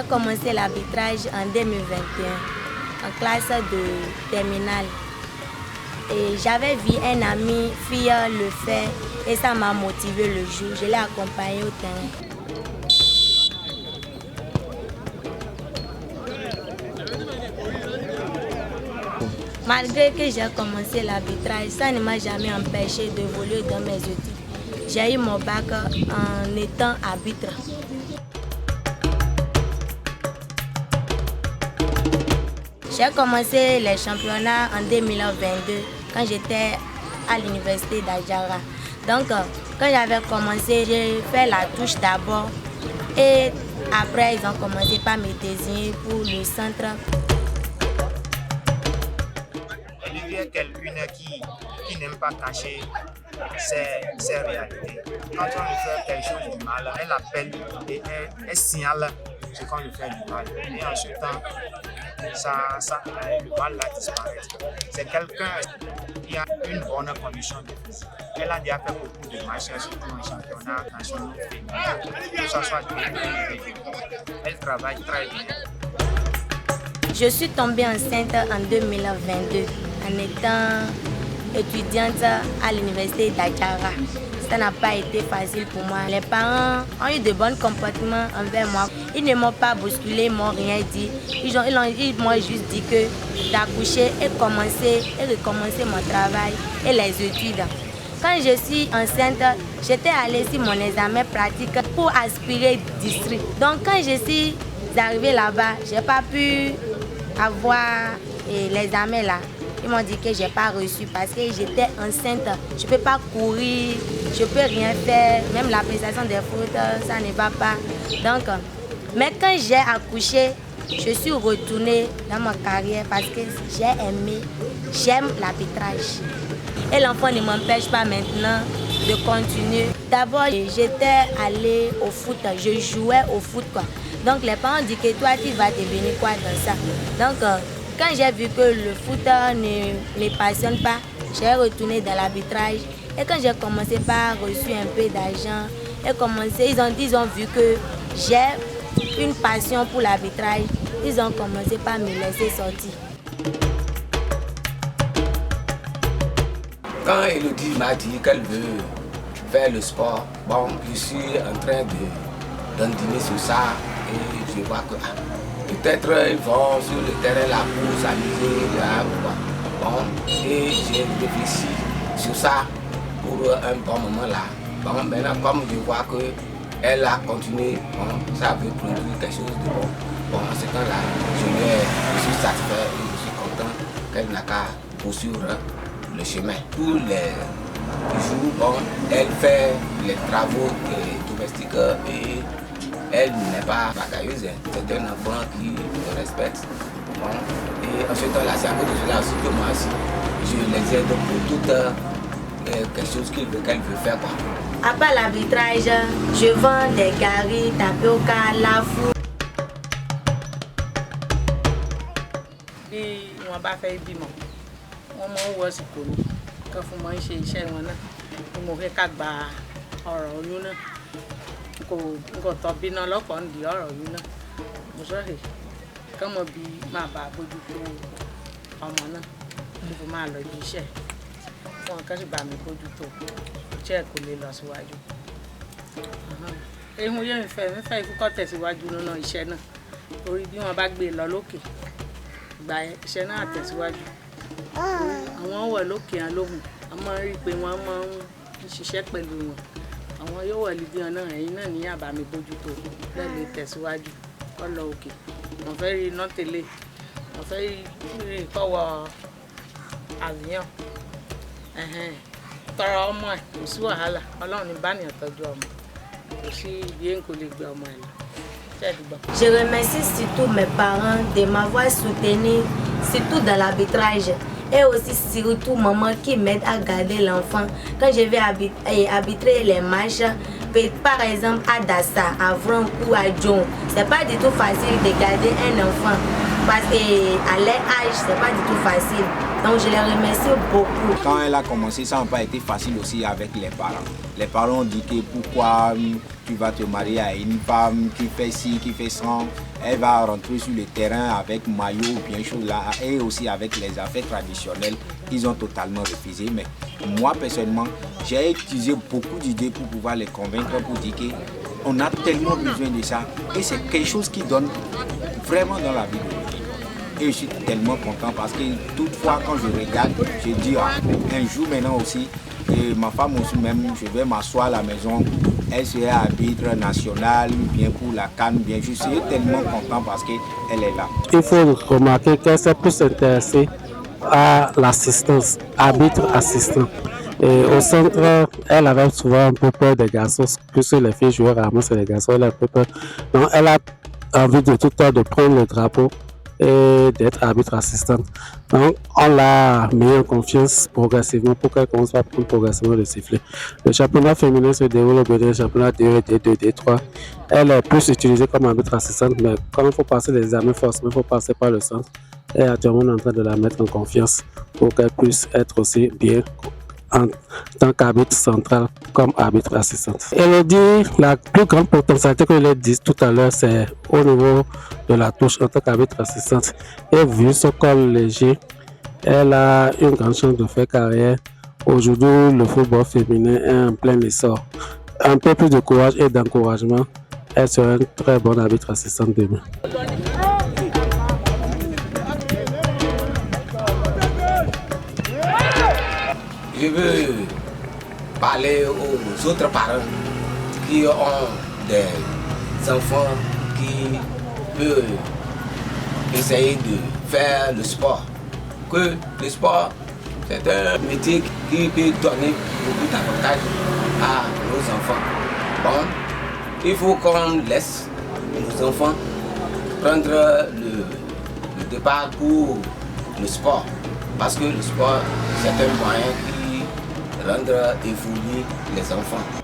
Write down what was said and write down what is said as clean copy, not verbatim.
J'ai commencé l'arbitrage en 2021, en classe de terminale. Et j'avais vu un ami fille le faire et ça m'a motivé le jour. Je l'ai accompagné au terrain. Malgré que j'ai commencé l'arbitrage, ça ne m'a jamais empêché d'évoluer dans mes études. J'ai eu mon bac en étant arbitre. J'ai commencé les championnats en 2022 quand j'étais à l'université d'Adjara. Donc, quand j'avais commencé, j'ai fait la touche d'abord et après, ils ont commencé par me désigner pour le centre. Elle est quelqu'une qui n'aime pas cacher ses réalités. Quand on lui fait quelque chose de mal, elle appelle et elle signale ce qu'on lui fait du mal. Et en ce temps, le mal là disparaît. C'est quelqu'un qui a une bonne condition de physique. Elle a déjà fait beaucoup de matchs, surtout en championnat national féminin, que ce soit de elle travaille très bien. Je suis tombée enceinte en 2022 en étant étudiante à l'université d'Adjara. Ça n'a pas été facile pour moi. Les parents ont eu de bons comportements envers moi. Ils ne m'ont pas bousculé, ils ne m'ont rien dit. Ils m'ont juste dit que d'accoucher et recommencer mon travail et les études. Quand je suis enceinte, j'étais allée sur mon examen pratique pour aspirer district. Donc quand je suis arrivée là-bas, je n'ai pas pu avoir l'examen là. Ils m'ont dit que je n'ai pas reçu parce que j'étais enceinte. Je ne peux pas courir, je ne peux rien faire. Même l'appréciation des fautes, ça ne va pas. Donc, mais quand j'ai accouché, je suis retournée dans ma carrière parce que j'ai aimé, j'aime l'arbitrage. Et l'enfant ne m'empêche pas maintenant de continuer. D'abord, j'étais allée au foot, je jouais au foot, quoi. Donc les parents disent que toi, tu vas devenir quoi dans ça. Donc, quand j'ai vu que le foot ne me passionne pas, j'ai retourné dans l'arbitrage. Et quand j'ai commencé par reçu un peu d'argent, ils ont vu que j'ai une passion pour l'arbitrage. Ils ont commencé par me laisser sortir. Quand Elodie m'a dit qu'elle veut faire le sport, bon, je suis en train d'endiner sur ça et je vois que peut-être ils vont sur le terrain là pour s'amuser, là, bon, et j'ai réfléchi sur ça pour un bon moment là. Bon, maintenant, comme je vois qu'elle a continué, bon, ça veut produire quelque chose de bon. Bon, en ce temps-là, je suis satisfait et je suis content qu'elle n'a qu'à poursuivre le chemin. Tous les jours, bon, elle fait les travaux domestiques et elle n'est pas bagailleuse. C'est un enfant qui me respecte. Bon, et en ce temps-là, c'est à cause de cela aussi que moi aussi, je les aide pour toutes quelque chose qu'elle veut faire. Quoi. Après l'arbitrage, je vends des garis, tapioca, lafou. Bí wọ́n bá fẹ́ bímọ, wọ́n mọ̀ ń wọ àsìkò ni kí wọ́n fún wọn ṣe iṣẹ́ wọn náà. Mo fẹ́ ká gba ọ̀rọ̀ oyún náà. Kò tọ́ bíná lọ́kọ̀ ń di ọ̀rọ̀ oyún náà. Mo sọ̀rọ̀ kí wọ́n bí máa bá bójú tó ọmọ náà. Mo fi máa lọ ibi iṣẹ́. Fún wọn kí wọ́n sì bá mi bójú tó iṣẹ́ kò lè lọ síwájú. Ehun yẹn mi fẹ́ ìfúkọ́ tẹ̀síwájú nínú iṣẹ́ náà. Torí bí wọ́n bá gbé e lọ lókè, ìgbà iṣẹ́ náà tẹ̀síwájú. Àwọn wọ̀ lókè hàn lóhùn, a máa ń rí i pé wọ́n máa ń ṣiṣẹ́ pẹ̀lú wọn. Àwọn yóò wọ̀ líbi ọ̀nà ẹ̀yìn náà ní àbámi bójútó lẹ́lẹ̀ tẹ̀síwájú kọ́ lọ òkè. Wọ́n fẹ́ rí iná tẹ́lẹ̀, wọ́n fẹ́ rí ìkọ́wọ́ àríyàn. Tọrọ ọmọ ẹ̀ kò sí wàhálà, Ọlọ́run ní bá nìyàn tọ́jú ọmọ. Kò sí ibi èyí kò lè gbé ọmọ ẹ̀ lọ. Je remercie surtout mes parents de m'avoir soutenu, surtout dans l'arbitrage. Et aussi surtout maman qui m'aide à garder l'enfant. Quand je vais arbitrer les matchs, par exemple à Dassa, à Vran ou à Djon, c'est pas du tout facile de garder un enfant. Parce qu'à leur âge, c'est pas du tout facile. Donc je les remercie beaucoup. Quand elle a commencé, ça n'a pas été facile aussi avec les parents. Les parents ont dit que pourquoi tu vas te marier à une femme qui fait ci, qui fait ça. Elle va rentrer sur le terrain avec maillot ou bien chose là. Et aussi avec les affaires traditionnelles, ils ont totalement refusé. Mais moi personnellement, j'ai utilisé beaucoup d'idées pour pouvoir les convaincre, pour dire qu'on a tellement besoin de ça. Et c'est quelque chose qui donne vraiment dans la vie de l'aujourd'hui. Et je suis tellement content parce que toutefois quand je regarde, je dis un jour maintenant aussi, et ma femme aussi même, je vais m'asseoir à la maison, elle serait arbitre national, bien pour la CAN, bien je serais tellement content parce qu'elle est là. Il faut remarquer qu'elle s'est plus intéressée à l'assistance, arbitre assistant. Et au centre, elle avait souvent un peu peur des garçons, puisque les filles jouaient rarement sur les garçons, elle a un peu peur. Donc elle a envie de tout temps de prendre le drapeau et d'être arbitre assistante. Donc, on l'a mis en confiance progressivement pour qu'elle commence à prendre progressivement le sifflet. Le championnat féminin se déroule au Bénin, le championnat D1, D2, D3. Elle est plus utilisée comme arbitre assistante, mais quand il faut passer les examens, forcément, il faut passer par le centre. Et actuellement, on est en train de la mettre en confiance pour qu'elle puisse être aussi bien en tant qu'arbitre central comme arbitre assistante. Elodie, la plus grande potentialité que je l'ai dit tout à l'heure, c'est au niveau de la touche en tant qu'arbitre assistante. Et vu son corps léger, elle a une grande chance de faire carrière. Aujourd'hui, le football féminin est en plein essor. Un peu plus de courage et d'encouragement, elle sera une très bonne arbitre assistante demain. Je veux parler aux autres parents qui ont des enfants qui peuvent essayer de faire le sport. Que le sport, c'est un métier qui peut donner beaucoup d'avantages à nos enfants. Bon, il faut qu'on laisse nos enfants prendre le départ pour le sport. Parce que le sport, c'est un moyen qui rendre évoluer les enfants.